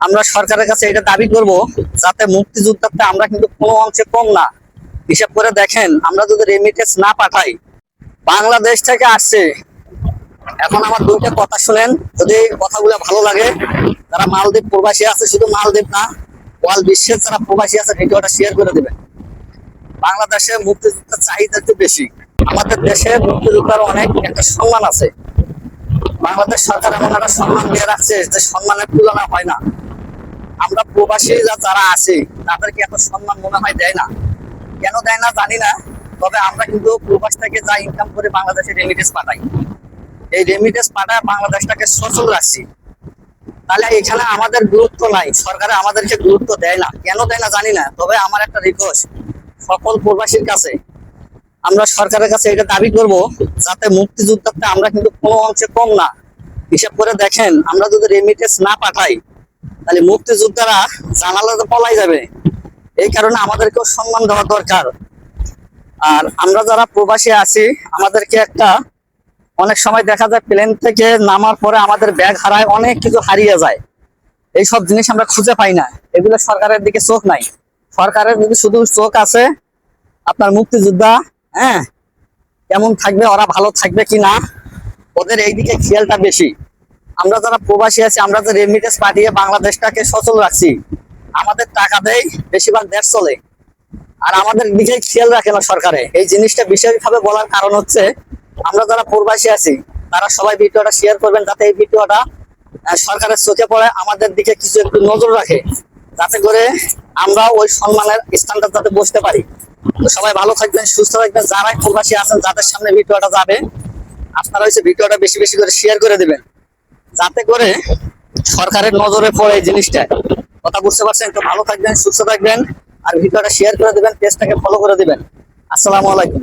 আমরা সরকারের কাছে এটা দাবি করব, যাতে মুক্তিযোদ্ধাতে আমরা কিন্তু কোনো অংশে কম না। হিসাব করে দেখেন, আমরা যদি রেমিটেন্স না পাঠাই, বাংলাদেশ থেকে আসছে। এখন আমার দুইটা কথা শুনেন, যদি কথাগুলো ভালো লাগে, যারা মালদ্বীপ প্রবাসী আছে, শুধু মালদ্বীপ না, ওয়াল বিশ্বের যারা প্রবাসী আছে, ভিডিওটা শেয়ার করে দেবেন। বাংলাদেশে মুক্তিযোদ্ধার চাহিদা একটু বেশি। আমাদের দেশে মুক্তিযোদ্ধার অনেক একটা সম্মান আছে। বাংলাদেশ সরকার এমন একটা সম্মান দিয়ে রাখছে যে সম্মানের তুলনা হয় না। আমরা প্রবাসী যারা আছে তাদেরকে এত সম্মান মনে হয় দেয় না। কেন দেয় না জানি না, তবে আমরা কিন্তু প্রবাস থেকে যা ইনকাম করে বাংলাদেশে রেমিটেন্স পাঠাই। এই রেমিটেন্স পাঠায় বাংলাদেশটাকে সচল রাখছি। তাহলে এখানে আমাদের গুরুত্ব নাই, সরকারে আমাদেরকে গুরুত্ব দেয় না। কেন দেয় না জানি না, তবে আমার একটা রিকোয়েস্ট সকল প্রবাসীর কাছে, আমরা সরকারের কাছে এটা দাবি করব, যাতে মুক্তিযোদ্ধাতে আমরা কিন্তু কোনো অংশে কম না। হিসাব করে দেখেন, আমরা যদি রেমিটেন্স না পাঠাই, তাহলে মুক্তিযোদ্ধারা জানালাতে পলাই যাবে। এই কারণে আমাদেরকেও সম্মান দেওয়া দরকার। আর আমরা যারা প্রবাসী আছি, আমাদেরকে একটা অনেক সময় দেখা যায় প্লেন থেকে নামার পরে আমাদের ব্যাগ হারায়, অনেক কিছু হারিয়ে যায়। এইসব জিনিস আমরা খুঁজে পাই না। এগুলো সরকারের দিকে চোখ নাই। সরকারের যদি শুধু চোখ আছে আপনার মুক্তিযোদ্ধা, হ্যাঁ, কেমন থাকবে, ওরা ভালো থাকবে কিনা, ওদের এইদিকে খেয়ালটা বেশি। আমরা যারা প্রবাসী আছি, আমরা যে রেমিটেন্স পাঠিয়ে বাংলাদেশটাকে সচল রাখছি, আমাদের টাকা দেয় বেশিরভাগ দেশ চলে, আর আমাদের দিকে খেয়াল রাখে না সরকারে। এই জিনিসটা বিশেষভাবে বলার কারণ হচ্ছে, আমরা যারা প্রবাসী আছি তারা সবাই ভিডিওটা শেয়ার করবেন, যাতে এই ভিডিওটা সরকারের চোখে পড়ে, আমাদের দিকে কিছু একটু নজর রাখে, যাতে করে আমরা ওই সম্মানের স্থানটা যাতে বসতে পারি। তো সবাই ভালো থাকবেন, সুস্থ থাকবেন। যারাই প্রবাসী আছেন, যাদের সামনে ভিডিওটা যাবে, আপনারা হচ্ছে ভিডিওটা বেশি বেশি করে শেয়ার করে দিবেন, যাতে করে সরকারের নজরে পড়ে এই জিনিসটা। কথা বুঝতে পারছেন? তো ভালো থাকবেন, সুস্থ থাকবেন, আর ভিডিওটা শেয়ার করে দিবেন, পেজটাকে ফলো করে দিবেন। আসসালামু আলাইকুম।